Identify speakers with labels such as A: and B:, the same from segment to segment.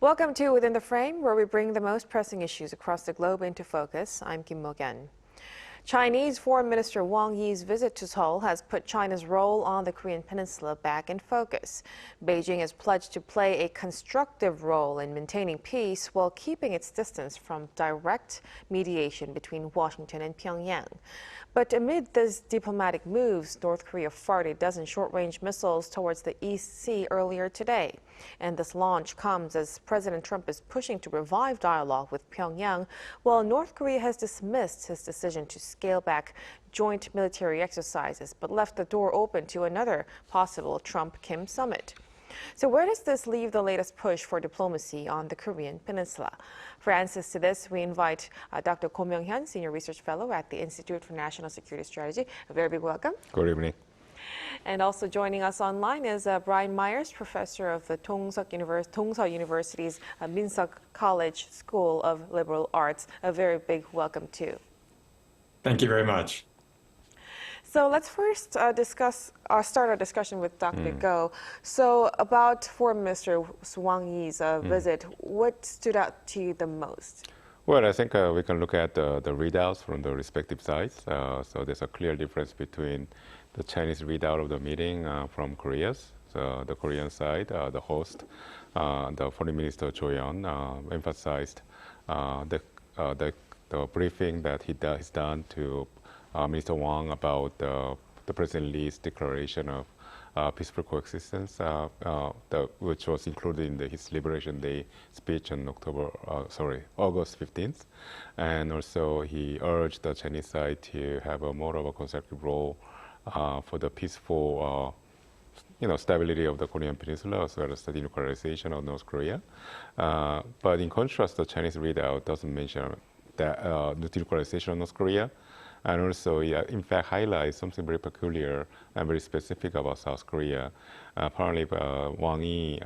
A: Welcome to Within the Frame, where we bring the most pressing issues across the globe into focus. I'm Kim Mok-yeon. Chinese Foreign Minister Wang Yi's visit to Seoul has put China's role on the Korean Peninsula back in focus. Beijing has pledged to play a constructive role in maintaining peace while keeping its distance from direct mediation between Washington and Pyongyang. But amid these diplomatic moves, North Korea fired a dozen short-range missiles towards the East Sea earlier today. And this launch comes as President Trump is pushing to revive dialogue with Pyongyang, while North Korea has dismissed his decision to scale back joint military exercises, but left the door open to another possible Trump-Kim summit. So where does this leave the latest push for diplomacy on the Korean Peninsula? For answers to this, we invite Dr. Kim Mok-yeon, Senior Research Fellow at the Institute for National Security Strategy. A very big welcome.
B: Good evening.
A: And also joining us online is Brian Myers, professor of the Dongseok University's Minseok College School of Liberal Arts. A very big welcome too.
C: Thank you very much.
A: So let's first start our discussion with Dr. Go. So about Foreign Minister Wang Yi's visit, what stood out to you the most?
B: Well, I think we can look at the readouts from the respective sides. So there's a clear difference between the Chinese readout of the meeting from Korea's. So the Korean side, the host, the Foreign Minister Cho-yeon emphasized the briefing that he's done to Minister Wang about the President Lee's declaration of peaceful coexistence, which was included in his Liberation Day speech on August 15th. And also he urged the Chinese side to have a more of a constructive role for the peaceful stability of the Korean Peninsula, as well as the denuclearization of North Korea. But in contrast, the Chinese readout doesn't mention the denuclearization of North Korea. And also, in fact, highlights something very peculiar and very specific about South Korea. Apparently, Wang Yi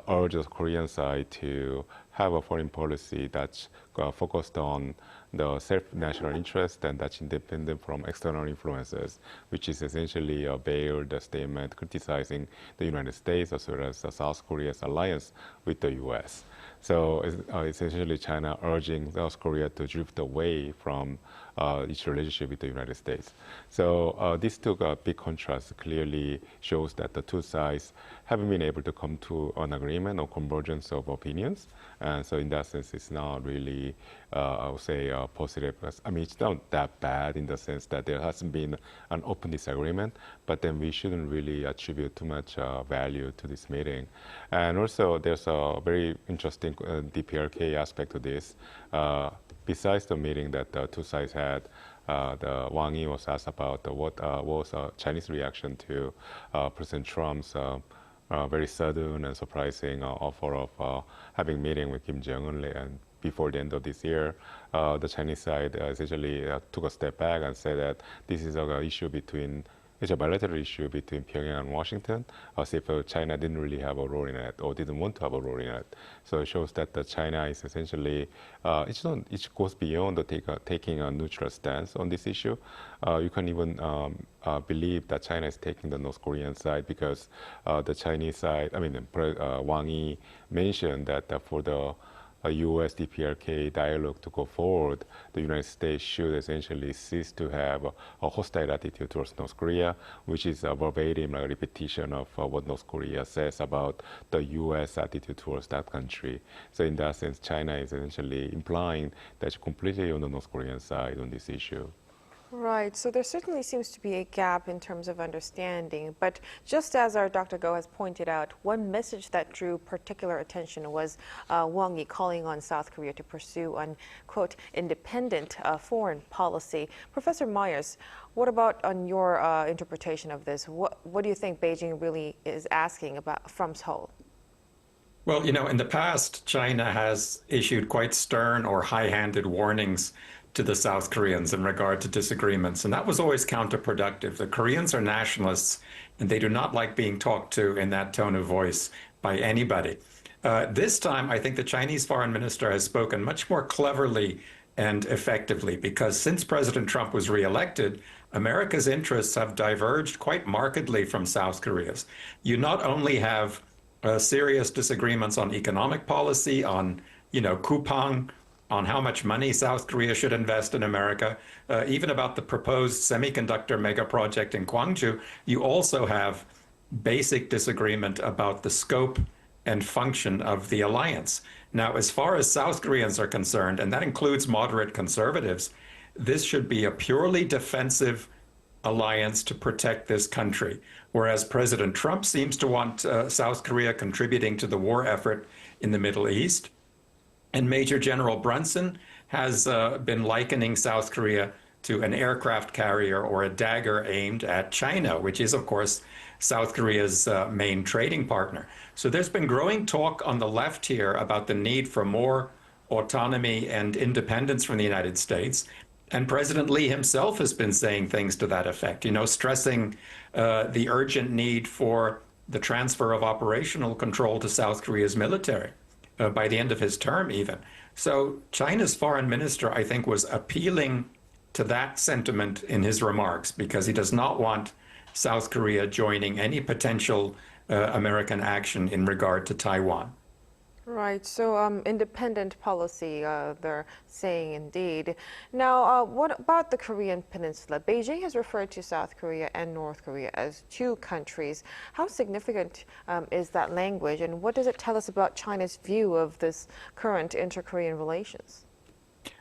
B: urged the Korean side to have a foreign policy that's focused on the self-national interest and that's independent from external influences, which is essentially a veiled statement criticizing the United States as well as South Korea's alliance with the U.S. So essentially, China urging South Korea to drift away from its relationship with the United States. So this took a big contrast. Clearly shows that the two sides haven't been able to come to an agreement or convergence of opinions. And so in that sense, it's not really, I would say, positive. I mean, it's not that bad in the sense that there hasn't been an open disagreement, but then we shouldn't really attribute too much value to this meeting. And also, there's a very interesting DPRK aspect to this. Besides the meeting that the two sides had, the Wang Yi was asked about what was Chinese reaction to President Trump's very sudden and surprising offer of having meeting with Kim Jong-un and before the end of this year. The Chinese side essentially took a step back and said that this is an issue it's a bilateral issue between Pyongyang and Washington, as if China didn't really have a role in it or didn't want to have a role in it. So it shows that China is essentially, it goes beyond taking a neutral stance on this issue. You can even believe that China is taking the North Korean side because the Chinese side, Wang Yi mentioned that for the U.S. DPRK dialogue to go forward, the United States should essentially cease to have a hostile attitude towards North Korea, which is a verbatim repetition of what North Korea says about the U.S. attitude towards that country. So in that sense, China is essentially implying that it's completely on the North Korean side on this issue.
A: Right, so there certainly seems to be a gap in terms of understanding, but just as our Dr. Go has pointed out, one message that drew particular attention was Wang Yi calling on South Korea to pursue an, quote, independent foreign policy. Professor Myers, what about on your interpretation of this? What do you think Beijing really is asking about from Seoul?
C: Well, in the past, China has issued quite stern or high-handed warnings to the South Koreans in regard to disagreements, and that was always counterproductive. The Koreans are nationalists, and they do not like being talked to in that tone of voice by anybody. This time, I think the Chinese foreign minister has spoken much more cleverly and effectively, because since President Trump was reelected, America's interests have diverged quite markedly from South Korea's. You not only have serious disagreements on economic policy, on, coupon, on how much money South Korea should invest in America, even about the proposed semiconductor mega project in Gwangju. You also have basic disagreement about the scope and function of the alliance. Now, as far as South Koreans are concerned, and that includes moderate conservatives, this should be a purely defensive alliance to protect this country. Whereas President Trump seems to want South Korea contributing to the war effort in the Middle East. And Major General Brunson has been likening South Korea to an aircraft carrier or a dagger aimed at China, which is, of course, South Korea's main trading partner. So there's been growing talk on the left here about the need for more autonomy and independence from the United States. And President Lee himself has been saying things to that effect, stressing the urgent need for the transfer of operational control to South Korea's military by the end of his term even. So China's foreign minister, I think, was appealing to that sentiment in his remarks because he does not want South Korea joining any potential American action in regard to Taiwan.
A: Right, so independent policy, they're saying indeed. Now, what about the Korean Peninsula? Beijing has referred to South Korea and North Korea as two countries. How significant is that language, and what does it tell us about China's view of this current inter-Korean relations?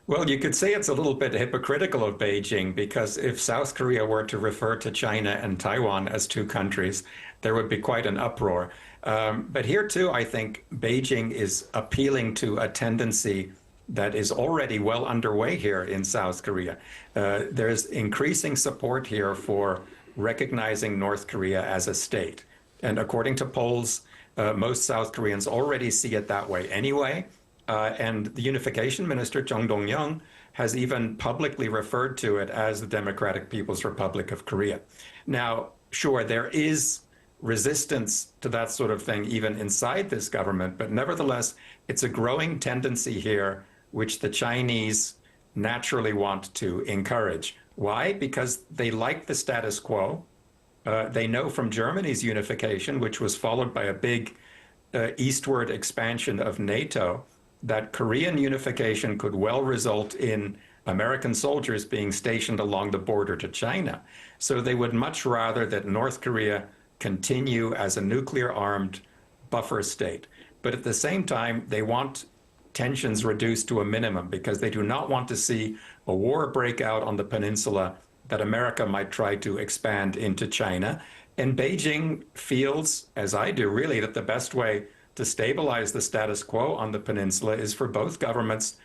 C: Well, you could say it's a little bit hypocritical of Beijing because if South Korea were to refer to China and Taiwan as two countries, there would be quite an uproar. But here, too, I think Beijing is appealing to a tendency that is already well underway here in South Korea. There's increasing support here for recognizing North Korea as a state. And according to polls, most South Koreans already see it that way anyway. And the Unification Minister, Chung Dong-young, has even publicly referred to it as the Democratic People's Republic of Korea. Now, sure, there is resistance to that sort of thing even inside this government, but nevertheless, it's a growing tendency here which the Chinese naturally want to encourage. Why? Because they like the status quo. They know from Germany's unification, which was followed by a big eastward expansion of NATO, that Korean unification could well result in American soldiers being stationed along the border to China. So they would much rather that North Korea continue as a nuclear-armed buffer state. But at the same time, they want tensions reduced to a minimum because they do not want to see a war break out on the peninsula that America might try to expand into China. And Beijing feels, as I do really, that the best way to stabilize the status quo on the peninsula is for both governments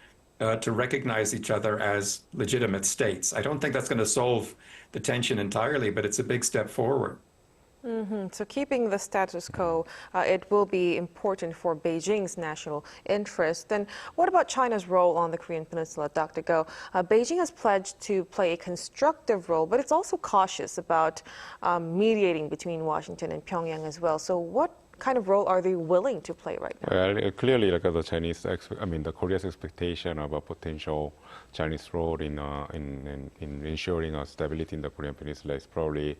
C: to recognize each other as legitimate states. I don't think that's going to solve the tension entirely, but it's a big step forward.
A: So keeping the status quo, it will be important for Beijing's national interest. Then what about China's role on the Korean Peninsula, Dr. Go? Beijing has pledged to play a constructive role, but it's also cautious about mediating between Washington and Pyongyang as well. So what kind of role are they willing to play right now?
B: Well, clearly, like the Korea's expectation of a potential Chinese role in ensuring stability in the Korean Peninsula is probably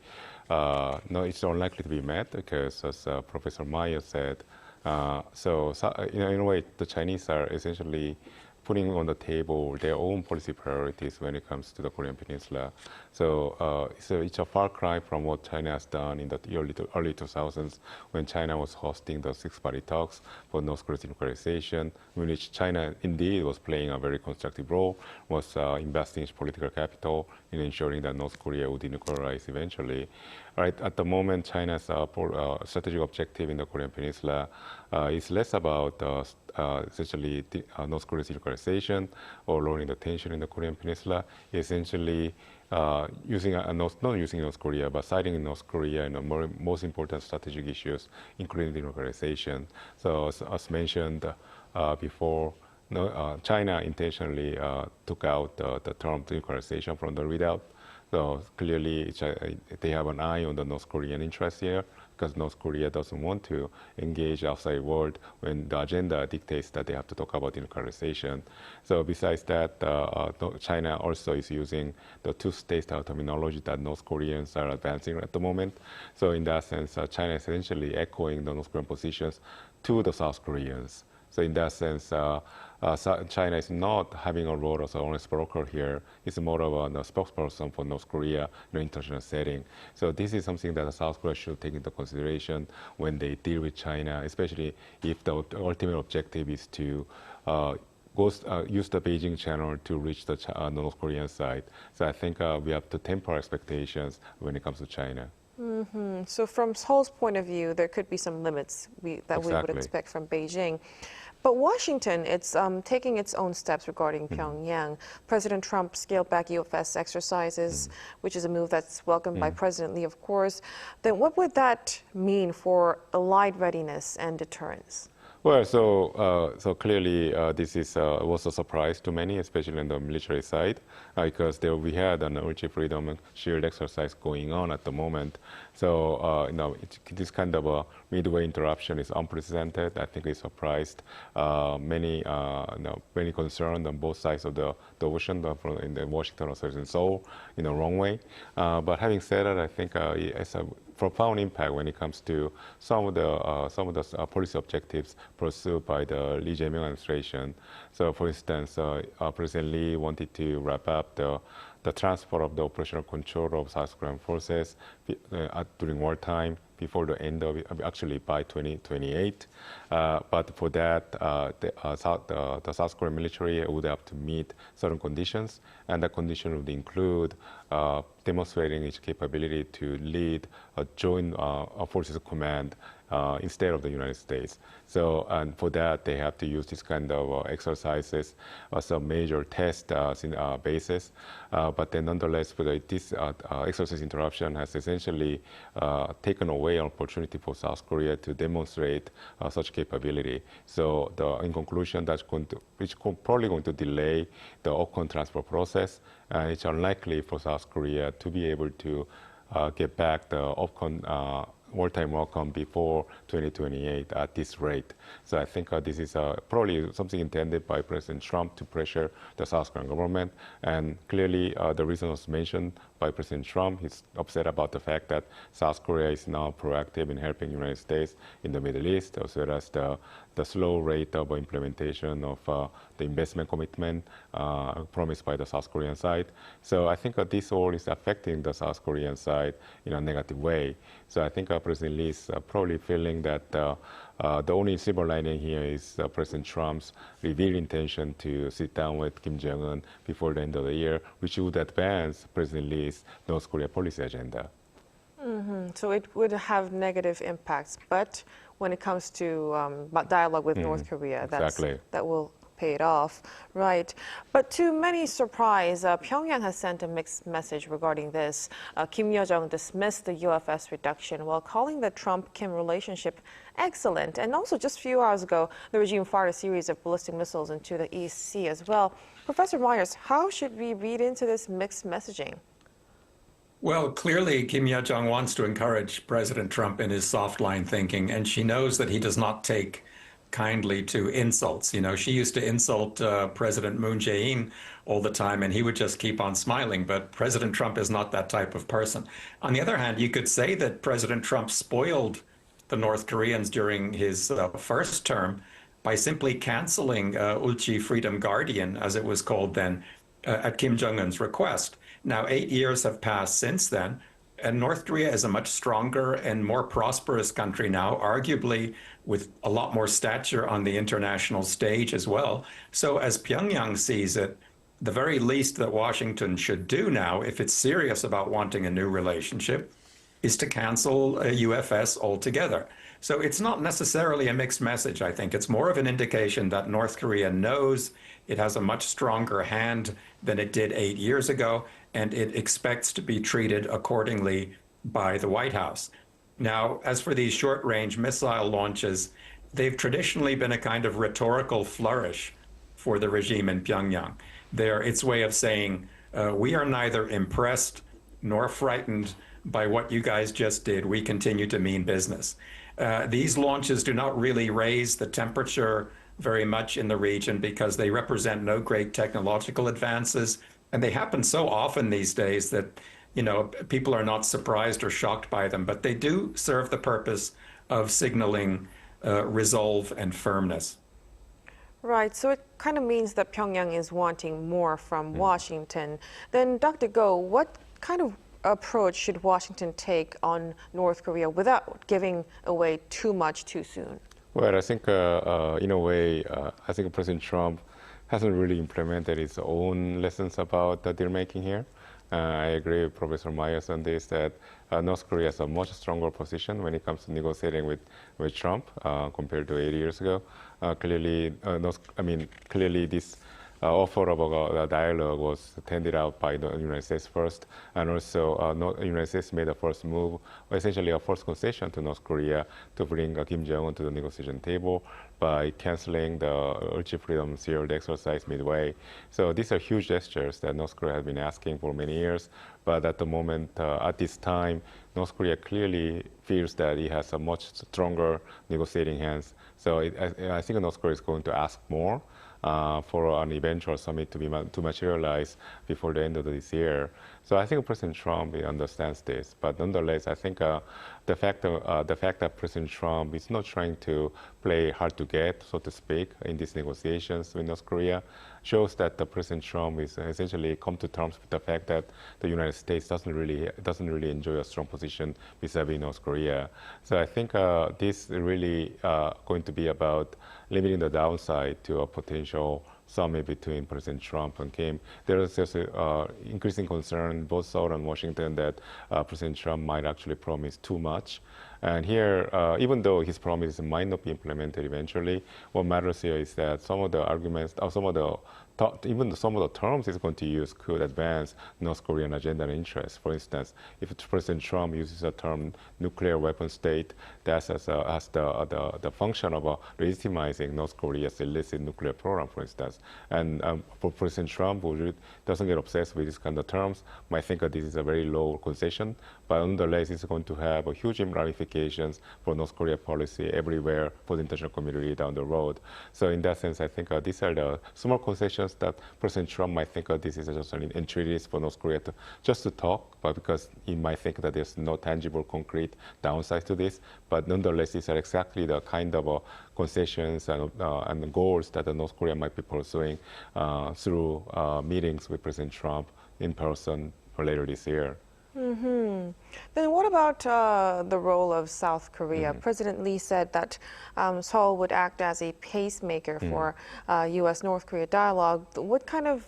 B: it's unlikely to be met because, as Professor Meyer said, in a way, the Chinese are essentially putting on the table their own policy priorities when it comes to the Korean Peninsula. So it's a far cry from what China has done in the early 2000s when China was hosting the six-party talks for North Korea's denuclearization, in which China indeed was playing a very constructive role, was investing its political capital in ensuring that North Korea would denuclearize eventually. Right at the moment, China's strategic objective in the Korean Peninsula is less about essentially North Korea's denuclearization or lowering the tension in the Korean Peninsula. Essentially, not using North Korea, but siding North Korea in the most important strategic issues, including denuclearization. So, as mentioned before, China intentionally took out the term denuclearization from the readout. So clearly, they have an eye on the North Korean interest here, because North Korea doesn't want to engage outside world when the agenda dictates that they have to talk about denuclearization. So besides that, China also is using the two-state terminology that North Koreans are advancing at the moment. So in that sense, China is essentially echoing the North Korean positions to the South Koreans. So in that sense, China is not having a role as an honest broker here. It's more of a spokesperson for North Korea in an international setting. So this is something that South Korea should take into consideration when they deal with China, especially if the ultimate objective is to use the Beijing channel to reach the North Korean side. So I think we have to temper expectations when it comes to China.
A: Mm-hmm. So from Seoul's point of view, there could be some limits that we would expect from Beijing. But Washington, it's taking its own steps regarding Pyongyang. President Trump scaled back UFS exercises, which is a move that's welcomed by President Lee, of course. Then what would that mean for allied readiness and deterrence?
B: Well, so clearly this was a surprise to many, especially on the military side, because we had an Ulchi Freedom Shield exercise going on at the moment. So this kind of a midway interruption is unprecedented. I think it surprised many concerned on both sides of the ocean, in the Washington as well as in Seoul, in the wrong way. But having said that, I think it's a profound impact when it comes to some of the policy objectives pursued by the Lee Jae-myung administration. So, for instance, President Lee wanted to wrap up the transfer of the operational control of South Korean forces during wartime before the end of it, actually by 2028. But for that, the South Korean military would have to meet certain conditions, and that condition would include demonstrating its capability to lead a joint forces command instead of the United States. So, and for that, they have to use this kind of exercises as a major test basis. But then nonetheless, this exercise interruption has essentially taken away an opportunity for South Korea to demonstrate such capability. So, in conclusion, it's probably going to delay the OCON transfer process, and it's unlikely for South Korea to be able to get back the OCON wartime outcome before 2028 at this rate. So I think this is probably something intended by President Trump to pressure the South Korean government. And clearly the reason was mentioned by President Trump. He's upset about the fact that South Korea is now proactive in helping the United States in the Middle East, as well as the slow rate of implementation of the investment commitment promised by the South Korean side. So I think this all is affecting the South Korean side in a negative way. So I think President Lee is probably feeling that the only silver lining here is President Trump's revealed intention to sit down with Kim Jong-un before the end of the year, which would advance President Lee's North Korea policy agenda.
A: So it would have negative impacts, but when it comes to dialogue with North Korea, that will pay it off, right? But to many surprise, Pyongyang has sent a mixed message regarding this. Kim Yo-jong dismissed the UFS reduction while calling the Trump-Kim relationship excellent. And also just a few hours ago, the regime fired a series of ballistic missiles into the East Sea as well. Professor Myers, how should we read into this mixed messaging?
C: Well, clearly, Kim Yo-jong wants to encourage President Trump in his soft line thinking, and she knows that he does not take kindly to insults. You know, she used to insult President Moon Jae-in all the time, and he would just keep on smiling. But President Trump is not that type of person. On the other hand, you could say that President Trump spoiled the North Koreans during his first term by simply canceling Ulchi Freedom Guardian, as it was called then, at Kim Jong-un's request. Now, 8 years have passed since then, and North Korea is a much stronger and more prosperous country now, arguably with a lot more stature on the international stage as well. So as Pyongyang sees it, the very least that Washington should do now, if it's serious about wanting a new relationship, is to cancel UFS altogether. So it's not necessarily a mixed message, I think. It's more of an indication that North Korea knows it has a much stronger hand than it did 8 years ago, and it expects to be treated accordingly by the White House. Now, as for these short-range missile launches, they've traditionally been a kind of rhetorical flourish for the regime in Pyongyang. They're its way of saying, we are neither impressed nor frightened by what you guys just did, we continue to mean business. These launches do not really raise the temperature very much in the region because they represent no great technological advances. And they happen so often these days that, people are not surprised or shocked by them, but they do serve the purpose of signaling resolve and firmness.
A: Right, so it kind of means that Pyongyang is wanting more from Washington. Then, Dr. Go, what kind of approach should Washington take on North Korea without giving away too much too soon?
B: Well, I think in a way, I think President Trump hasn't really implemented his own lessons about the deal making here. I agree with Professor Myers on this, that North Korea has a much stronger position when it comes to negotiating with Trump compared to 8 years ago. Clearly this offer of a dialogue was handed out by the United States first, and also the United States made a first move, essentially a first concession to North Korea to bring Kim Jong-un to the negotiation table by canceling the Ulchi Freedom Shield exercise midway. So these are huge gestures that North Korea has been asking for many years, but at the moment, at this time, North Korea clearly feels that it has a much stronger negotiating hands. So I think North Korea is going to ask more for an eventual summit to materialize before the end of this year. So I think President Trump understands this, but nonetheless, I think the fact that President Trump is not trying to play hard to get, so to speak, in these negotiations with North Korea shows that President Trump is essentially come to terms with the fact that the United States doesn't really enjoy a strong position vis-a-vis North Korea. So I think this is really going to be about limiting the downside to a potential summit between President Trump and Kim. There is just increasing concern both Seoul and Washington that President Trump might actually promise too much. And here, even though his promises might not be implemented eventually, what matters here is that some of the arguments, or some of the terms he's going to use could advance North Korean agenda and interests. For instance, if President Trump uses the term nuclear weapon state, that has the function of legitimizing North Korea's illicit nuclear program, for instance. And for President Trump, who doesn't get obsessed with these kind of terms, might think that this is a very low concession, but nonetheless, it's going to have a huge ramifications for North Korea policy everywhere for the international community down the road. So in that sense, I think these are the small concessions that President Trump might think this is just an entreaties for North Korea to talk, but because he might think that there's no tangible, concrete downside to this. But nonetheless, these are exactly the kind of concessions and goals that North Korea might be pursuing through meetings with President Trump in person later this year.
A: Then what about the role of South Korea? President Lee said that Seoul would act as a pacemaker for U.S.-North Korea dialogue. What kind of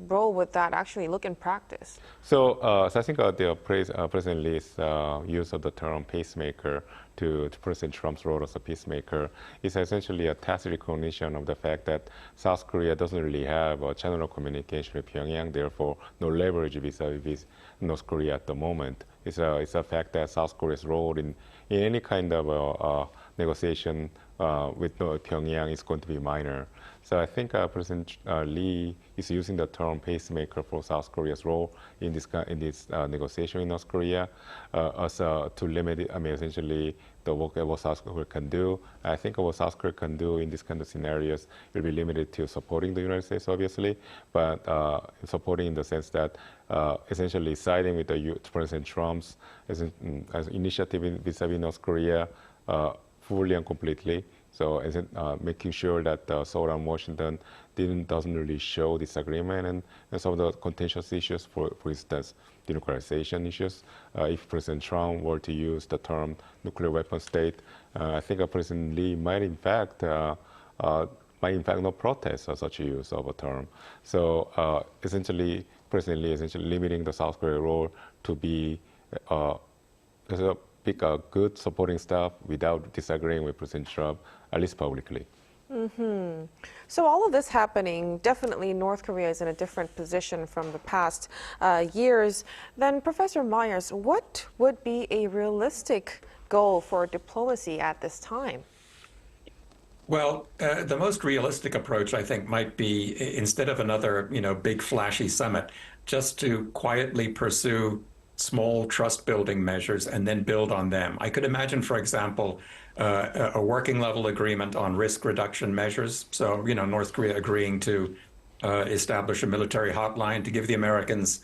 A: role would that actually look in practice?
B: So I think President Lee's use of the term pacemaker to President Trump's role as a peacemaker is essentially a tacit recognition of the fact that South Korea doesn't really have a channel of communication with Pyongyang, therefore no leverage vis-a-vis North Korea at the moment. It's a fact that South Korea's role in any kind of negotiation with Pyongyang is going to be minor. So I think President Lee is using the term pacemaker for South Korea's role in this negotiation in North Korea to limit it, essentially the work that what South Korea can do. I think what South Korea can do in this kind of scenarios will be limited to supporting the United States, obviously, but supporting in the sense that essentially siding with President Trump's initiative vis-a-vis North Korea fully and completely. So making sure that Seoul and Washington doesn't really show disagreement and some of the contentious issues, for instance, denuclearization issues. If President Trump were to use the term nuclear weapon state, I think President Lee might in fact not protest such a use of a term. So essentially, President Lee essentially limiting the South Korea role to be pick a good supporting staff without disagreeing with President Trump, at least publicly.
A: So all of this happening, definitely North Korea is in a different position from the past years. Then, Professor Myers, what would be a realistic goal for diplomacy at this time?
C: Well, the most realistic approach, I think, might be instead of another, big flashy summit, just to quietly pursue small trust-building measures and then build on them. I could imagine, for example, a working level agreement on risk reduction measures. So, North Korea agreeing to establish a military hotline to give the Americans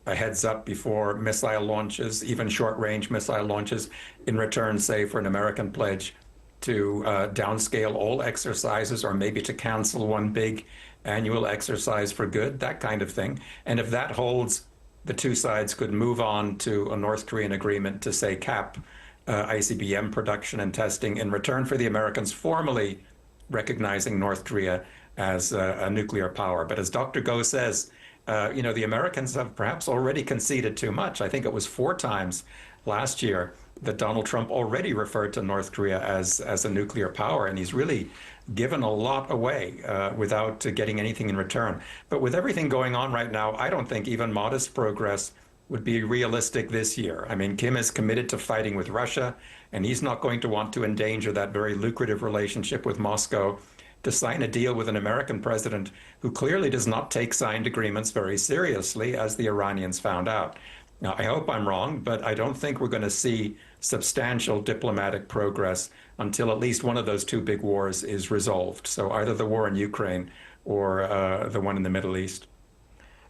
C: a heads up before missile launches, even short-range missile launches, in return, say, for an American pledge to downscale all exercises or maybe to cancel one big annual exercise for good, that kind of thing. And if that holds, the two sides could move on to a North Korean agreement to, say, cap ICBM production and testing in return for the Americans formally recognizing North Korea as a nuclear power. But as Dr. Go says, the Americans have perhaps already conceded too much. I think it was 4 times last year that Donald Trump already referred to North Korea as a nuclear power, and he's really given a lot away without getting anything in return. But with everything going on right now, I don't think even modest progress would be realistic this year. I mean, Kim is committed to fighting with Russia, and he's not going to want to endanger that very lucrative relationship with Moscow to sign a deal with an American president who clearly does not take signed agreements very seriously, as the Iranians found out. Now, I hope I'm wrong, but I don't think we're going to see substantial diplomatic progress until at least one of those 2 big wars is resolved. So either the war in Ukraine or the one in the Middle East.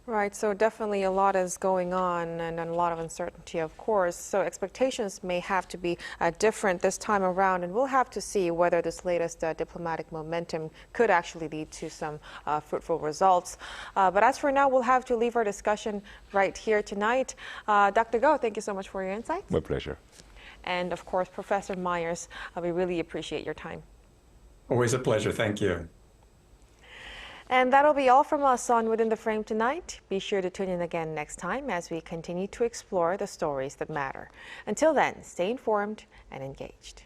A: Right, so definitely a lot is going on and a lot of uncertainty, of course. So expectations may have to be different this time around, and we'll have to see whether this latest diplomatic momentum could actually lead to some fruitful results. But as for now, we'll have to leave our discussion right here tonight. Dr. Go, thank you so much for your insights.
B: My pleasure.
A: And of course, Professor Myers, we really appreciate your time.
C: Always a pleasure. Thank you.
A: And that'll be all from us on Within the Frame tonight. Be sure to tune in again next time as we continue to explore the stories that matter. Until then, stay informed and engaged.